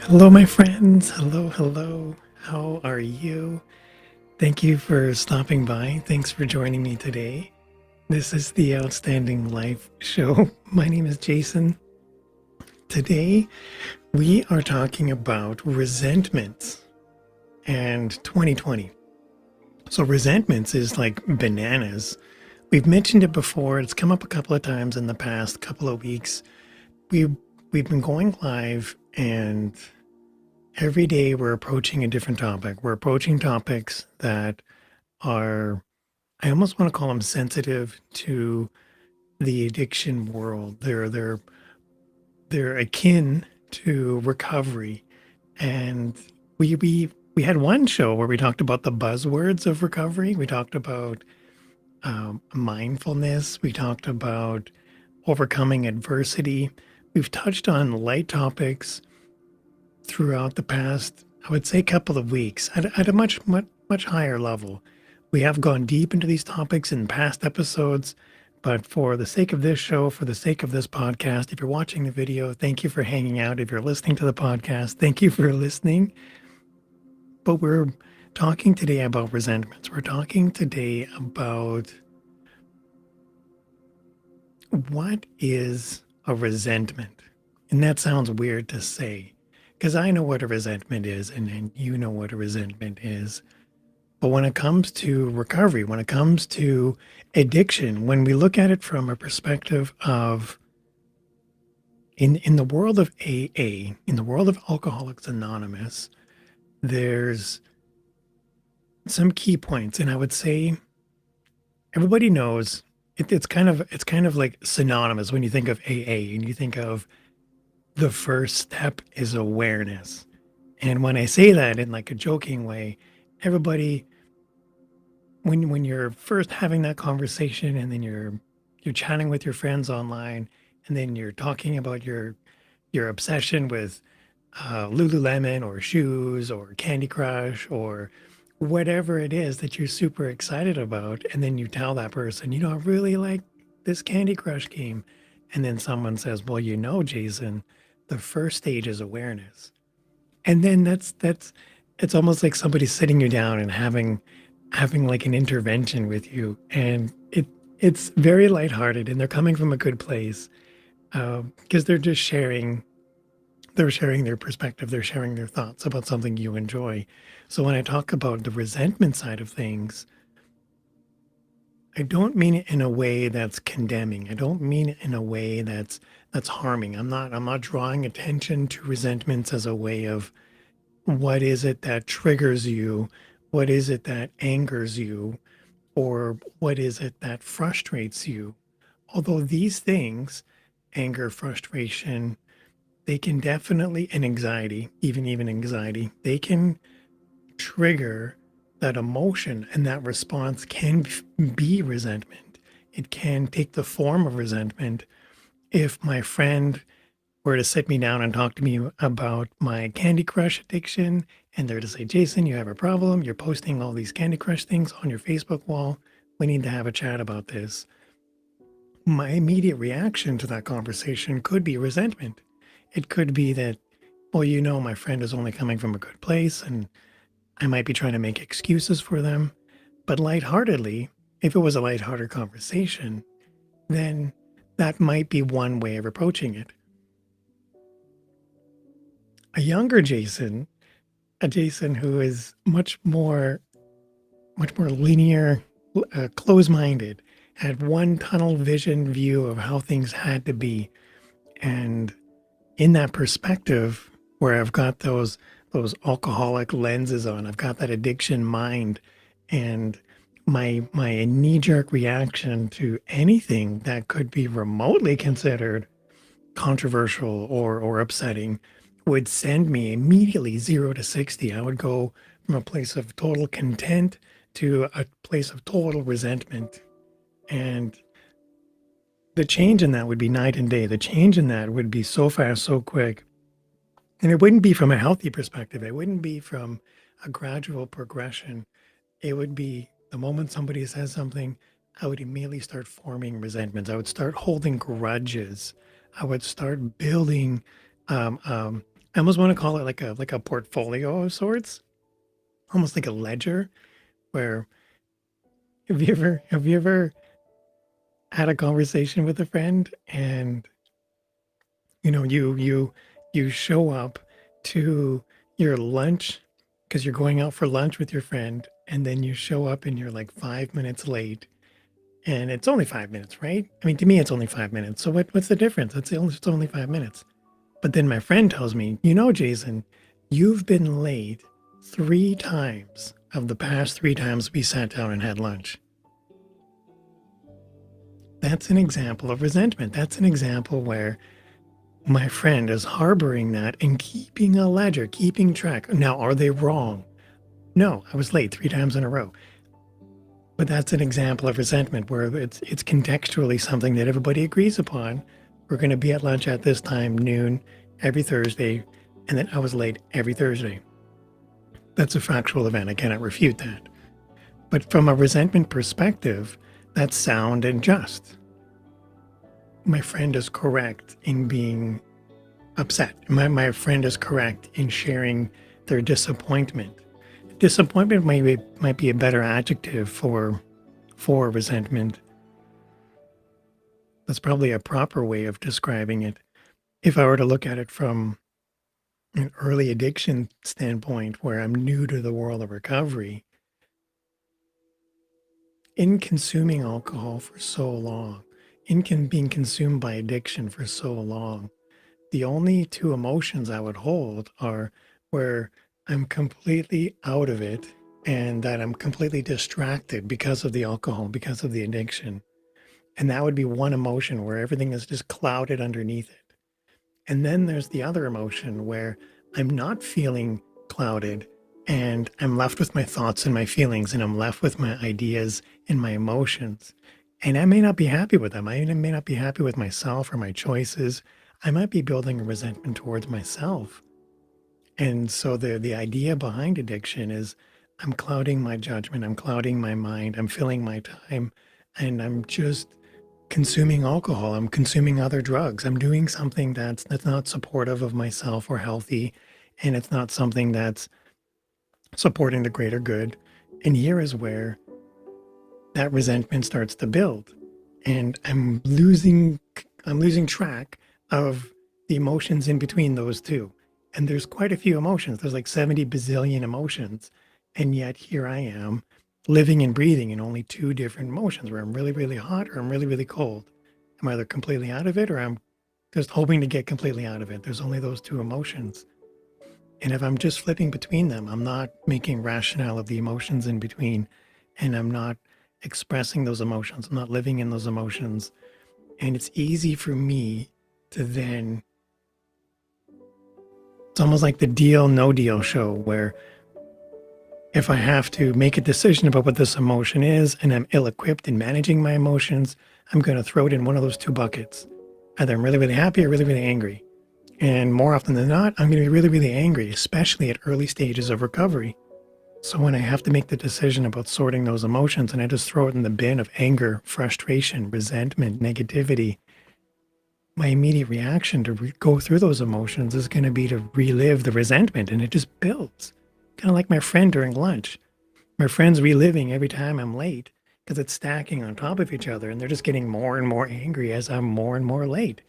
Hello, my friends. Hello, hello. How are you? Thank you for stopping by. Thanks for joining me today. This is the Outstanding Life Show. My name is Jason. Today, we are talking about resentments and 2020. So, resentments is like bananas. We've mentioned it before. It's come up a couple of times in the past couple of weeks. We've, we've been going live, and every day we're approaching a different topic. We're approaching topics that are, I almost want to call them sensitive to the addiction world. They're akin to recovery. And we had one show where we talked about the buzzwords of recovery. We talked about mindfulness. We talked about overcoming adversity. We've touched on light topics throughout the past, I would say, couple of weeks at a much higher level. We have gone deep into these topics in past episodes, but for the sake of this show, for the sake of this podcast, if you're watching the video, thank you for hanging out. If you're listening to the podcast, thank you for listening. But we're talking today about resentments. We're talking today about what is a resentment. And that sounds weird to say, because I know what a resentment is, and you know what a resentment is. But when it comes to recovery, when it comes to addiction, when we look at it from a perspective of in the world of AA, in the world of Alcoholics Anonymous, there's some key points, and I would say everybody knows it's kind of like synonymous when you think of AA and you think of the first step is awareness. And when I say that in like a joking way, everybody, when you're first having that conversation and then you're chatting with your friends online and then you're talking about your obsession with Lululemon or shoes or Candy Crush or whatever it is that you're super excited about, and then you tell that person, I really like this Candy Crush game, and then someone says, well, Jason, the first stage is awareness. And then that's it's almost like somebody sitting you down and having like an intervention with you, and it's very lighthearted, and they're coming from a good place because they're sharing their perspective, they're sharing their thoughts about something you enjoy. So when I talk about the resentment side of things, I don't mean it in a way that's condemning. I don't mean it in a way that's harming. I'm not drawing attention to resentments as a way of what is it that triggers you? What is it that angers you? Or what is it that frustrates you? Although these things, anger, frustration, they can definitely, and anxiety, even anxiety, they can trigger that emotion, and that response can be resentment. It can take the form of resentment. If my friend were to sit me down and talk to me about my Candy Crush addiction, and they're to say, Jason, you have a problem. You're posting all these Candy Crush things on your Facebook wall. We need to have a chat about this. My immediate reaction to that conversation could be resentment. It could be that, well, my friend is only coming from a good place, and I might be trying to make excuses for them. But lightheartedly, if it was a lighthearted conversation, then that might be one way of approaching it. A younger Jason, a Jason who is much more linear, close-minded, had one tunnel vision view of how things had to be. And in that perspective, where I've got those alcoholic lenses on, I've got that addiction mind, and my knee-jerk reaction to anything that could be remotely considered controversial or upsetting would send me immediately 0 to 60. I would go from a place of total content to a place of total resentment. And the change in that would be night and day. The change in that would be so fast, so quick. And it wouldn't be from a healthy perspective. It wouldn't be from a gradual progression. It would be the moment somebody says something, I would immediately start forming resentments. I would start holding grudges. I would start building I almost want to call it like a portfolio of sorts, almost like a ledger where have you ever had a conversation with a friend and you show up to your lunch because you're going out for lunch with your friend, and then you show up and you're like 5 minutes late, and it's only 5 minutes, right? I mean, to me, it's only 5 minutes. So what's the difference? It's only 5 minutes. But then my friend tells me, Jason, you've been late 3 times of the past 3 times we sat down and had lunch. That's an example of resentment. That's an example where my friend is harboring that and keeping a ledger, keeping track. Now, are they wrong? No, I was late 3 times in a row. But that's an example of resentment where it's contextually something that everybody agrees upon. We're going to be at lunch at this time, noon, every Thursday, and then I was late every Thursday. That's a factual event. I cannot refute that. But from a resentment perspective, that's sound and just. My friend is correct in being upset. My friend is correct in sharing their disappointment. Disappointment might be a better adjective for resentment. That's probably a proper way of describing it. If I were to look at it from an early addiction standpoint, where I'm new to the world of recovery, in consuming alcohol for so long, being consumed by addiction for so long, the only two emotions I would hold are where I'm completely out of it and that I'm completely distracted because of the alcohol, because of the addiction. And that would be one emotion where everything is just clouded underneath it. And then there's the other emotion where I'm not feeling clouded and I'm left with my thoughts and my feelings, and I'm left with my ideas and my emotions. And I may not be happy with them. I may not be happy with myself or my choices. I might be building a resentment towards myself. And so the idea behind addiction is I'm clouding my judgment, I'm clouding my mind, I'm filling my time, and I'm just consuming alcohol, I'm consuming other drugs. I'm doing something that's not supportive of myself or healthy, and it's not something that's supporting the greater good. And here is where that resentment starts to build, and I'm losing track of the emotions in between those two. And there's quite a few emotions. There's like 70 bazillion emotions, and yet here I am living and breathing in only two different emotions, where I'm really, really hot or I'm really, really cold. I'm either completely out of it or I'm just hoping to get completely out of it. There's only those two emotions. And if I'm just flipping between them, I'm not making rationale of the emotions in between, and I'm not expressing those emotions. I'm not living in those emotions. And it's easy for me to then, it's almost like the deal, no deal show, where if I have to make a decision about what this emotion is and I'm ill equipped in managing my emotions, I'm going to throw it in one of those two buckets. Either I'm really, really happy or really, really angry. And more often than not, I'm going to be really, really angry, especially at early stages of recovery. So when I have to make the decision about sorting those emotions and I just throw it in the bin of anger, frustration, resentment, negativity, my immediate reaction to go through those emotions is going to be to relive the resentment, and it just builds. Kind of like my friend during lunch. My friend's reliving every time I'm late because it's stacking on top of each other, and they're just getting more and more angry as I'm more and more late.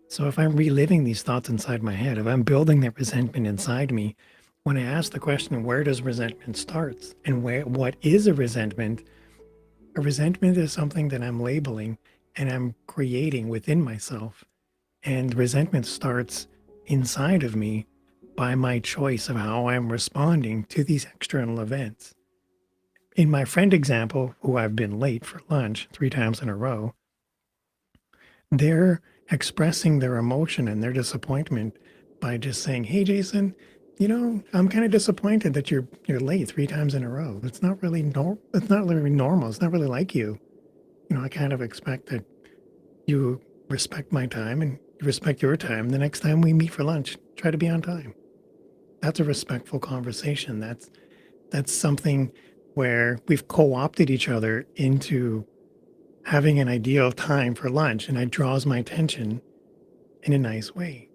So if I'm reliving these thoughts inside my head, if I'm building that resentment inside me, when I ask the question, where does resentment start and what is a resentment is something that I'm labeling and I'm creating within myself. And resentment starts inside of me by my choice of how I'm responding to these external events. In my friend example, who I've been late for lunch 3 times in a row, they're expressing their emotion and their disappointment by just saying, "Hey, Jason, I'm kind of disappointed that you're late 3 times in a row. It's not really It's not really normal. It's not really like you. I kind of expect that you respect my time and you respect your time. The next time we meet for lunch, try to be on time." That's a respectful conversation. That's something where we've co-opted each other into having an idea of time for lunch, and it draws my attention in a nice way.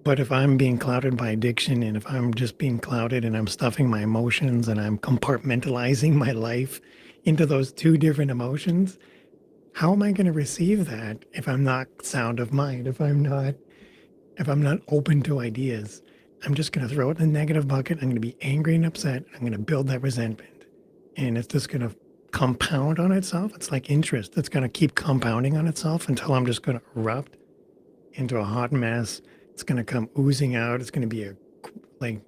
But if I'm being clouded by addiction, and if I'm just being clouded and I'm stuffing my emotions and I'm compartmentalizing my life into those two different emotions, how am I going to receive that if I'm not sound of mind, if I'm not open to ideas? I'm just going to throw it in the negative bucket. I'm going to be angry and upset. I'm going to build that resentment. And it's just going to compound on itself. It's like interest. It's going to keep compounding on itself until I'm just going to erupt into a hot mess. It's going to come oozing out. It's going to be like,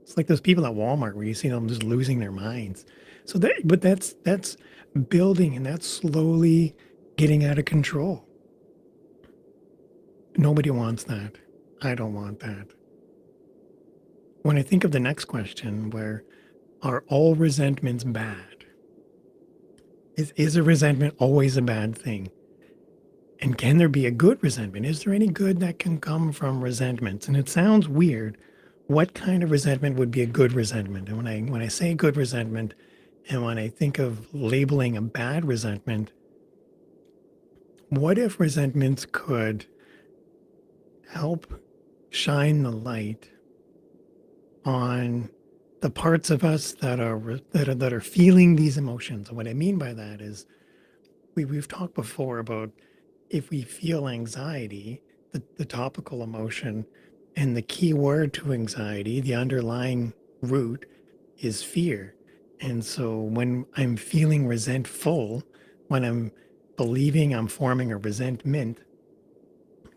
it's like those people at Walmart where you see them just losing their minds. So but that's building, and that's slowly getting out of control. Nobody wants that. I don't want that. When I think of the next question, where are all resentments bad? Is a resentment always a bad thing? And can there be a good resentment? Is there any good that can come from resentments? And it sounds weird. What kind of resentment would be a good resentment? And when I say good resentment, and when I think of labeling a bad resentment, what if resentments could help shine the light on the parts of us that are feeling these emotions? And what I mean by that is we've talked before about if we feel anxiety, the topical emotion, and the key word to anxiety, the underlying root, is fear. And so when I'm feeling resentful, when I'm believing I'm forming a resentment,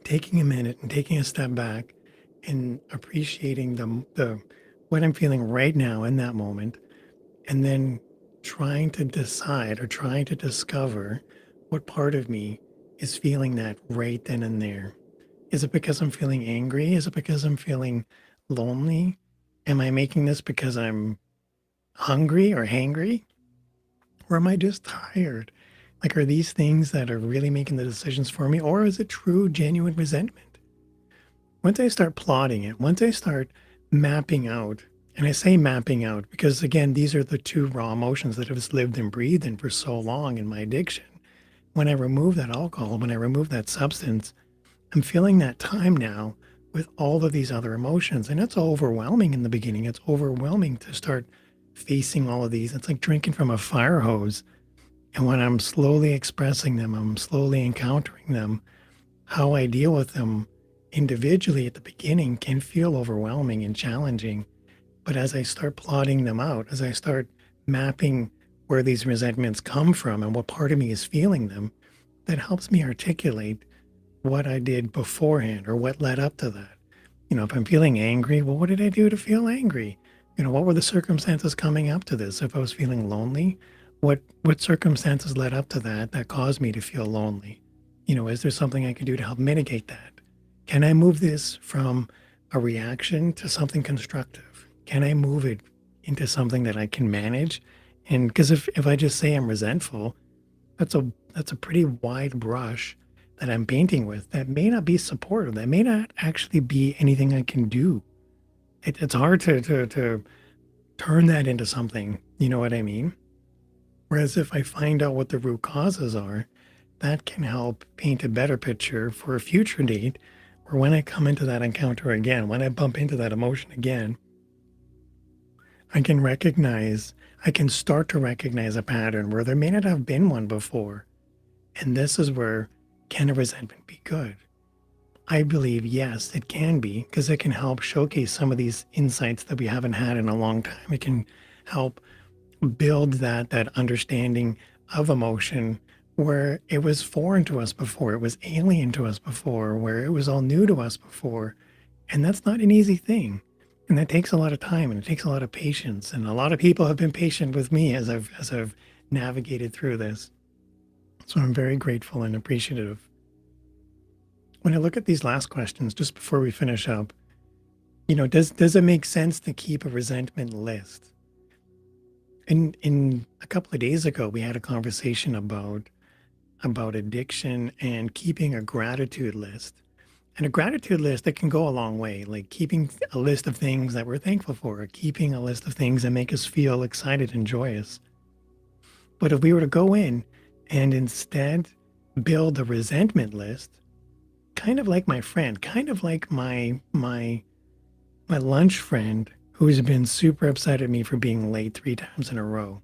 taking a minute and taking a step back and appreciating the what I'm feeling right now in that moment, and then trying to decide or trying to discover what part of me is feeling that right then and there. Is it because I'm feeling angry? Is it because I'm feeling lonely? Am I making this because I'm hungry or hangry? Or am I just tired? Like, are these things that are really making the decisions for me? Or is it true, genuine resentment? Once I start plotting it, once I start mapping out, and I say mapping out because, again, these are the two raw emotions that have lived and breathed in for so long in my addiction. When I remove that alcohol, when I remove that substance, I'm feeling that time now with all of these other emotions. And it's overwhelming in the beginning. It's overwhelming to start facing all of these. It's like drinking from a fire hose. And when I'm slowly expressing them, I'm slowly encountering them. How I deal with them individually at the beginning can feel overwhelming and challenging. But as I start plotting them out, as I start mapping where these resentments come from and what part of me is feeling them, that helps me articulate what I did beforehand or what led up to that. If I'm feeling angry, well, what did I do to feel angry? What were the circumstances coming up to this? If I was feeling lonely, what circumstances led up to that caused me to feel lonely? Is there something I can do to help mitigate that? Can I move this from a reaction to something constructive? Can I move it into something that I can manage? And because if I just say I'm resentful, that's a pretty wide brush that I'm painting with that may not be supportive. That may not actually be anything I can do. It's hard to turn that into something. You know what I mean? Whereas if I find out what the root causes are, that can help paint a better picture for a future date, or when I come into that encounter again, when I bump into that emotion again, I can start to recognize a pattern where there may not have been one before. And this is where, can a resentment be good? I believe, yes, it can be, because it can help showcase some of these insights that we haven't had in a long time. It can help build that understanding of emotion where it was foreign to us before, it was alien to us before, where it was all new to us before. And that's not an easy thing. And that takes a lot of time and it takes a lot of patience. And a lot of people have been patient with me as I've navigated through this. So I'm very grateful and appreciative. When I look at these last questions, just before we finish up, does it make sense to keep a resentment list? In a couple of days ago, we had a conversation about addiction and keeping a gratitude list. And a gratitude list that can go a long way, like keeping a list of things that we're thankful for, or keeping a list of things that make us feel excited and joyous. But if we were to go in and instead build a resentment list, kind of like my friend, kind of like my lunch friend who's been super upset at me for being late 3 times in a row.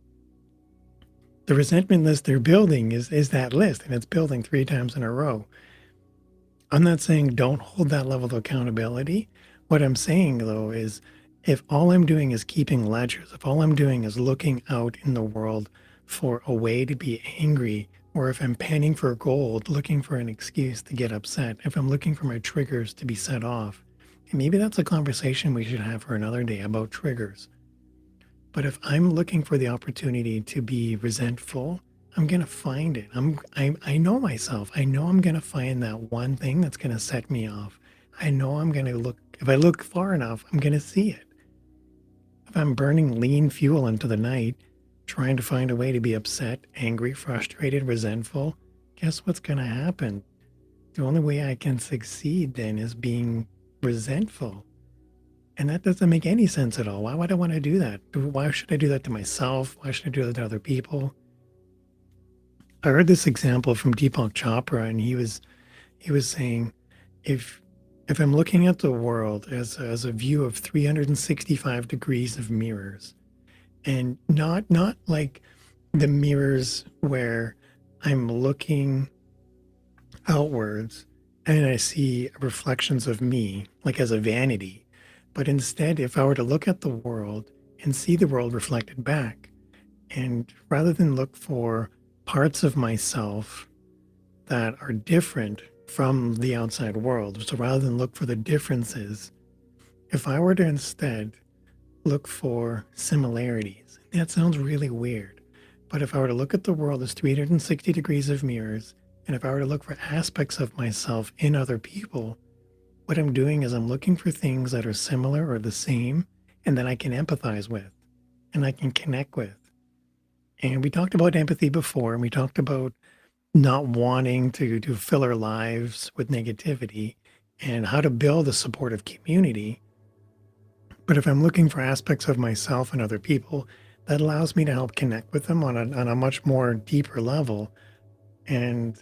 The resentment list they're building is that list, and it's building 3 times in a row. I'm not saying don't hold that level of accountability. What I'm saying though is if all I'm doing is keeping ledgers, if all I'm doing is looking out in the world for a way to be angry, or if I'm panning for gold, looking for an excuse to get upset, if I'm looking for my triggers to be set off, and maybe that's a conversation we should have for another day about triggers. But if I'm looking for the opportunity to be resentful, I'm gonna find it. I know myself. I know I'm gonna find that one thing that's gonna set me off. I know I'm gonna look. If I look far enough, I'm gonna see it. If I'm burning lean fuel into the night, trying to find a way to be upset, angry, frustrated, resentful, guess what's gonna happen? The only way I can succeed then is being resentful. And that doesn't make any sense at all. Why would I want to do that? Why should I do that to myself? Why should I do that to other people? I heard this example from Deepak Chopra, and he was saying, if if I'm looking at the world as a view of 365 degrees of mirrors, and not like the mirrors where I'm looking outwards and I see reflections of me, like as a vanity. But instead, if I were to look at the world and see the world reflected back, and rather than look for parts of myself that are different from the outside world, so rather than look for the differences, if I were to instead look for similarities, that sounds really weird, but if I were to look at the world as 360 degrees of mirrors, and if I were to look for aspects of myself in other people, what I'm doing is I'm looking for things that are similar or the same and that I can empathize with and I can connect with. And we talked about empathy before, and we talked about not wanting to fill our lives with negativity and how to build a supportive community. But if I'm looking for aspects of myself and other people, that allows me to help connect with them on a much more deeper level. And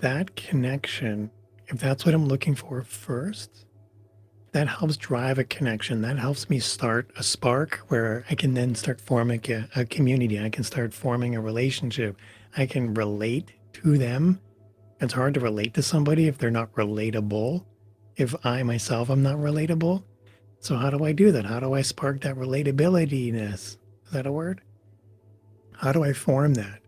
that connection, if that's what I'm looking for first, that helps drive a connection. That helps me start a spark where I can then start forming a community. I can start forming a relationship. I can relate to them. It's hard to relate to somebody if they're not relatable. If I myself am not relatable. So how do I do that? How do I spark that relatability-ness? Is that a word? How do I form that?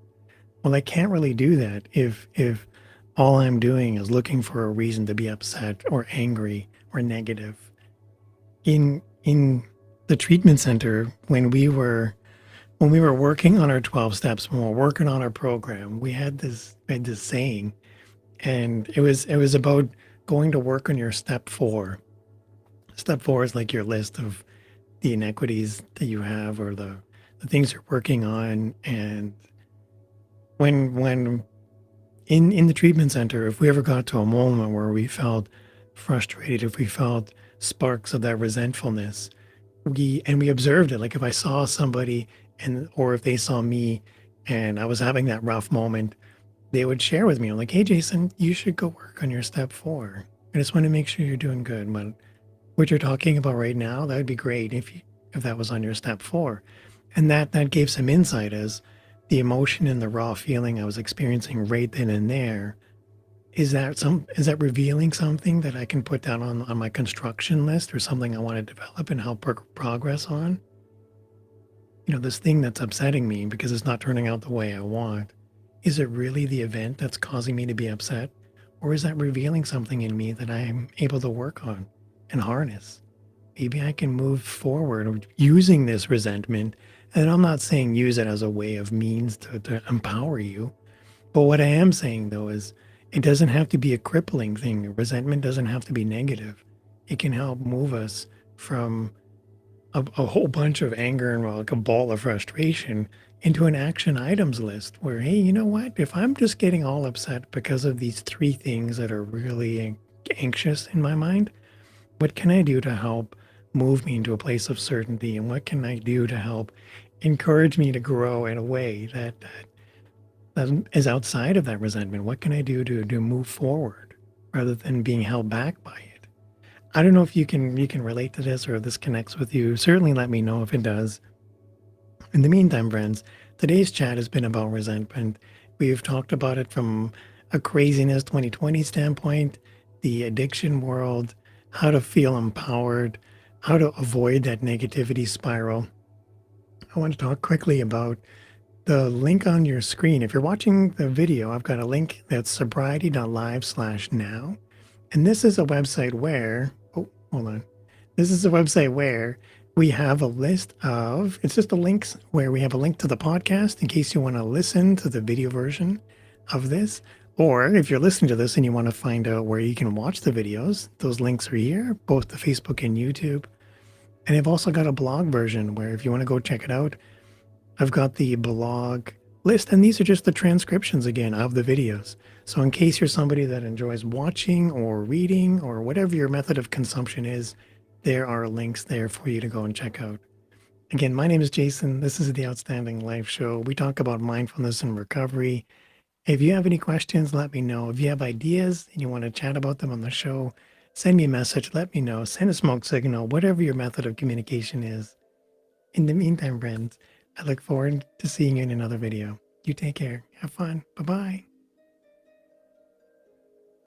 Well, I can't really do that if all I'm doing is looking for a reason to be upset or angry or negative. In the treatment center, when we were working on our 12 steps, when we were working on our program, we had this saying, and it was about going to work on your step 4. Step 4 is like your list of the inequities that you have or the things you're working on. And when in the treatment center, if we ever got to a moment where we felt frustrated, if we felt sparks of that resentfulness, we observed it. Like if I saw somebody or if they saw me and I was having that rough moment, they would share with me. I'm like, hey Jason, you should go work on your step 4. I just want to make sure you're doing good. But what you're talking about right now, that would be great if that was on your step 4. And that gave some insight as the emotion and the raw feeling I was experiencing right then and there. Is that revealing something that I can put down on my construction list or something I want to develop and help progress on? This thing that's upsetting me because it's not turning out the way I want. Is it really the event that's causing me to be upset? Or is that revealing something in me that I'm able to work on and harness? Maybe I can move forward using this resentment. And I'm not saying use it as a way of means to empower you. But what I am saying, though, is it doesn't have to be a crippling thing. Resentment doesn't have to be negative. It can help move us from a whole bunch of anger and like a ball of frustration into an action items list where, hey, you know what? If I'm just getting all upset because of these 3 things that are really anxious in my mind, what can I do to help move me into a place of certainty? And what can I do to help encourage me to grow in a way that is outside of that resentment? What can I do to move forward rather than being held back by it. I don't know if you can relate to this or if this connects with you. Certainly let me know if it does. In the meantime, friends, today's chat has been about resentment. We've talked about it from a craziness 2020 standpoint, the addiction world, how to feel empowered, how to avoid that negativity spiral. I want to talk quickly about the link on your screen. If you're watching the video, I've got a link that's sobriety.live/now. And this is a website where, oh, hold on. This is a website where we have a list of, it's just a links where we have a link to the podcast in case you want to listen to the video version of this. Or if you're listening to this and you want to find out where you can watch the videos, those links are here, both the Facebook and YouTube. And I've also got a blog version where if you want to go check it out, I've got the blog list, and these are just the transcriptions again of the videos. So in case you're somebody that enjoys watching or reading or whatever your method of consumption is, there are links there for you to go and check out. Again, my name is Jason. This is the Outstanding Life Show. We talk about mindfulness and recovery. If you have any questions, let me know. If you have ideas and you want to chat about them on the show, send me a message, let me know. Send a smoke signal, whatever your method of communication is. In the meantime, friends, I look forward to seeing you in another video. You take care. Have fun. Bye-bye.